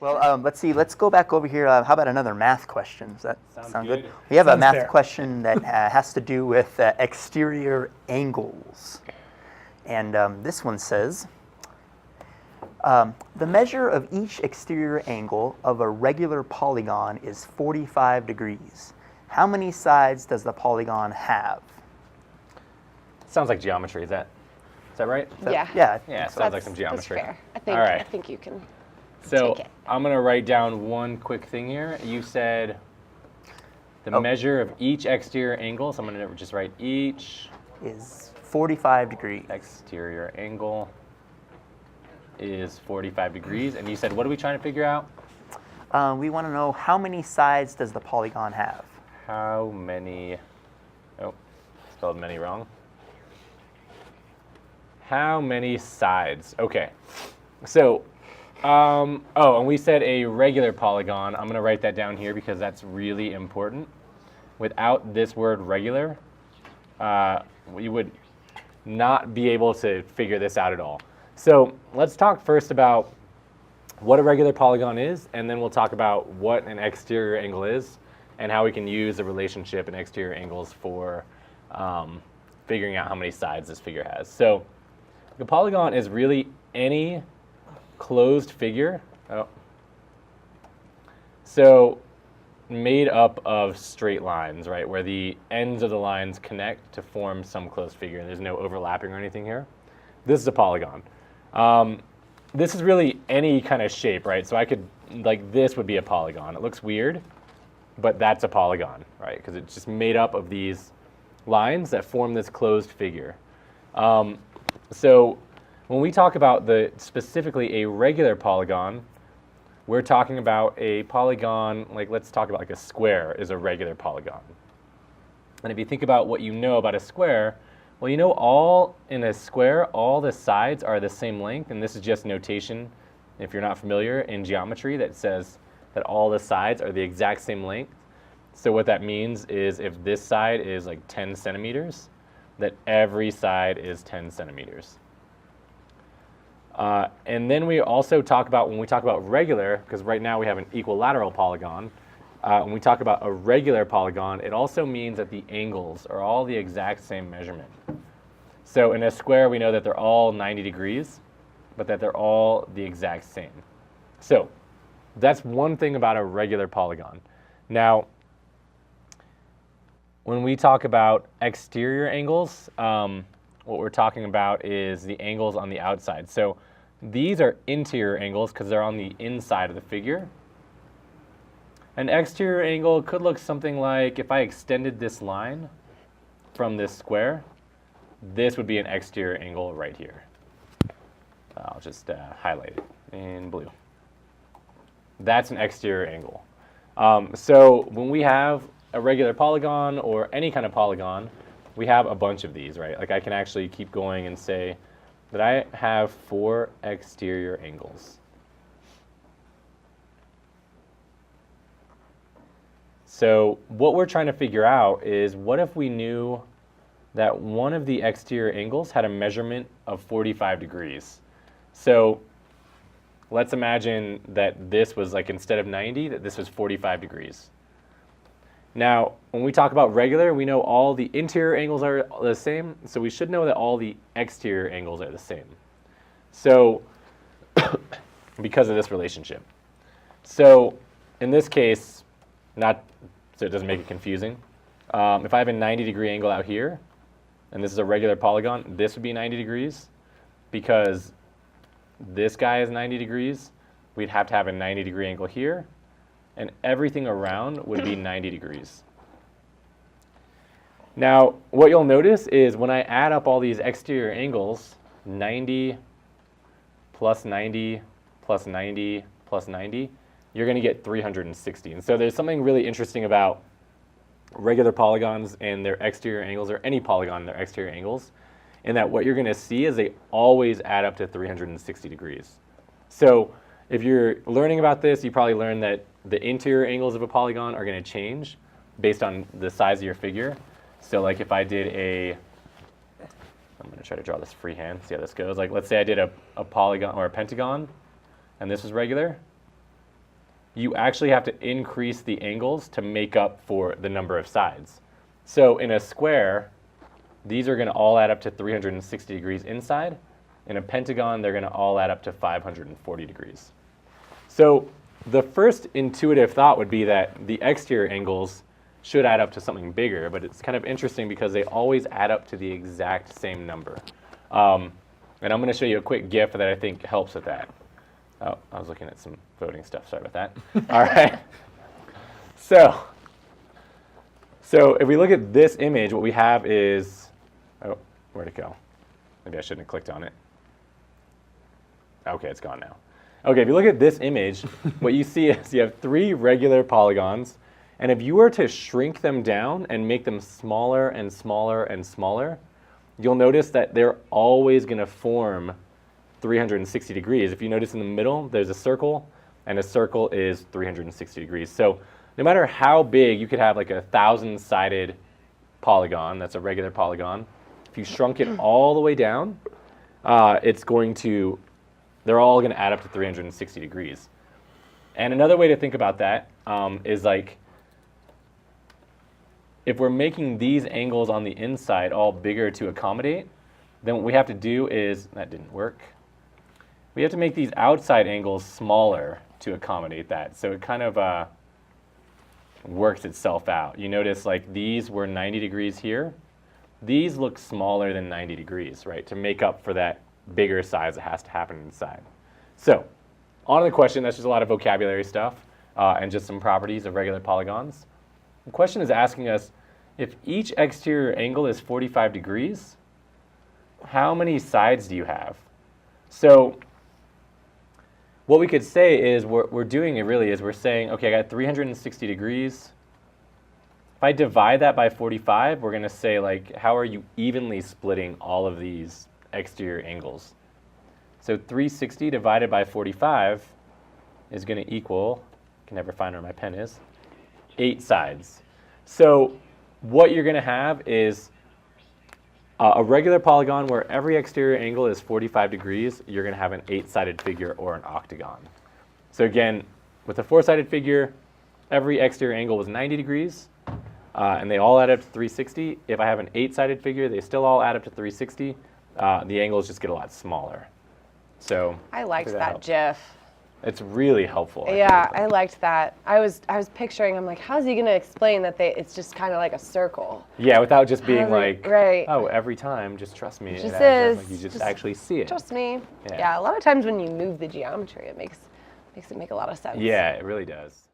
Well, let's see. Let's go back over here. How about another math question? Does that sound good? We have a Sounds math fair. question that has to do with exterior angles. And this one says, the measure of each exterior angle of a regular polygon is 45 degrees. How many sides does the polygon have? Sounds like geometry. Is that right? Yeah. Yeah. Yeah, it sounds like some That's geometry. fair. All right. I think you can So take it. I'm going to write down one quick thing here. You said the measure of each exterior angle, so I'm going to just write each Is 45 degrees. exterior angle is 45 degrees. And you said, what are we trying to figure out? We want to know how many sides does the polygon have? How many, oh, spelled many wrong. How many sides? Okay. So, and we said a regular polygon. I'm going to write that down here because that's really important. Without this word regular, we would not be able to figure this out at all. So let's talk first about what a regular polygon is, and then we'll talk about what an exterior angle is and how we can use the relationship in exterior angles for figuring out how many sides this figure has. So the polygon is really any closed figure. So made up of straight lines, right, where the ends of the lines connect to form some closed figure, and there's no overlapping or anything here. This is a polygon. This is really any kind of shape, right? So I could, like, this would be a polygon. It looks weird, but that's a polygon, right? Because it's just made up of these lines that form this closed figure. So when we talk about specifically a regular polygon, we're talking about a polygon, like let's talk about like a square is a regular polygon. And if you think about what you know about a square, well, you know in a square, all the sides are the same length, and this is just notation, if you're not familiar, in geometry that says that all the sides are the exact same length. So what that means is if this side is like 10 centimeters, that every side is 10 centimeters. And then we also talk about, when we talk about regular, because right now we have an equilateral polygon, when we talk about a regular polygon, it also means that the angles are all the exact same measurement. So in a square, we know that they're all 90 degrees, but that they're all the exact same. So that's one thing about a regular polygon. Now, when we talk about exterior angles, what we're talking about is the angles on the outside. So these are interior angles because they're on the inside of the figure. An exterior angle could look something like, if I extended this line from this square, this would be an exterior angle right here. I'll just highlight it in blue. That's an exterior angle. So when we have a regular polygon or any kind of polygon, we have a bunch of these, right? Like I can actually keep going and say that I have 4 exterior angles. So what we're trying to figure out is, what if we knew that one of the exterior angles had a measurement of 45 degrees? So let's imagine that this was like, instead of 90, that this was 45 degrees. Now, when we talk about regular, we know all the interior angles are the same, so we should know that all the exterior angles are the same. So, because of this relationship. So, in this case, so it doesn't make it confusing, if I have a 90-degree angle out here, and this is a regular polygon, this would be 90 degrees, because this guy is 90 degrees, we'd have to have a 90-degree angle here, and everything around would be 90 degrees. Now, what you'll notice is when I add up all these exterior angles, 90 plus 90 plus 90 plus 90, you're going to get 360. And so there's something really interesting about regular polygons and their exterior angles, or any polygon and their exterior angles, in that what you're going to see is they always add up to 360 degrees. So if you're learning about this, you probably learned that the interior angles of a polygon are going to change based on the size of your figure. So like if I did I'm going to try to draw this freehand, see how this goes. Like let's say I did a polygon or a pentagon, and this is regular. you actually have to increase the angles to make up for the number of sides. So in a square, these are going to all add up to 360 degrees inside. In a pentagon, they're going to all add up to 540 degrees. So the first intuitive thought would be that the exterior angles should add up to something bigger, but it's kind of interesting because they always add up to the exact same number. And I'm going to show you a quick GIF that I think helps with that. Oh, I was looking at some voting stuff. Sorry about that. All right. So if we look at this image, what we have is, oh, where'd it go? Maybe I shouldn't have clicked on it. Okay, it's gone now. Okay, if you look at this image, what you see is you have 3 regular polygons, and if you were to shrink them down and make them smaller and smaller and smaller, you'll notice that they're always going to form 360 degrees. If you notice in the middle, there's a circle, and a circle is 360 degrees. So no matter how big, you could have like a 1,000-sided polygon, that's a regular polygon. If you shrunk it all the way down, they're all going to add up to 360 degrees. And another way to think about that is like, if we're making these angles on the inside all bigger to accommodate, then what we have to do is, that didn't work, we have to make these outside angles smaller to accommodate that. So it kind of works itself out. You notice like these were 90 degrees here. These look smaller than 90 degrees, right, to make up for that bigger size that has to happen inside. So on to the question. That's just a lot of vocabulary stuff and just some properties of regular polygons. The question is asking us, if each exterior angle is 45 degrees, how many sides do you have? So what we could say is, we're doing it really is we're saying, okay, I got 360 degrees. If I divide that by 45, we're going to say, like, how are you evenly splitting all of these exterior angles? So 360 divided by 45 is going to equal, I can never find where my pen is, 8 sides. So what you're going to have is a regular polygon where every exterior angle is 45 degrees. You're going to have an 8-sided figure or an octagon. So again, with a 4-sided figure, every exterior angle was 90 degrees, and they all add up to 360. If I have an 8-sided figure, they still all add up to 360. The angles just get a lot smaller. So I liked that GIF. It's really helpful. I liked that. I was picturing, I'm like, how's he going to explain that it's just kind of like a circle? Yeah, without just being like, right. Oh, every time, just trust me. It just is. Like you just actually see it. Trust me. Yeah. Yeah, a lot of times when you move the geometry, it makes it make a lot of sense. Yeah, it really does.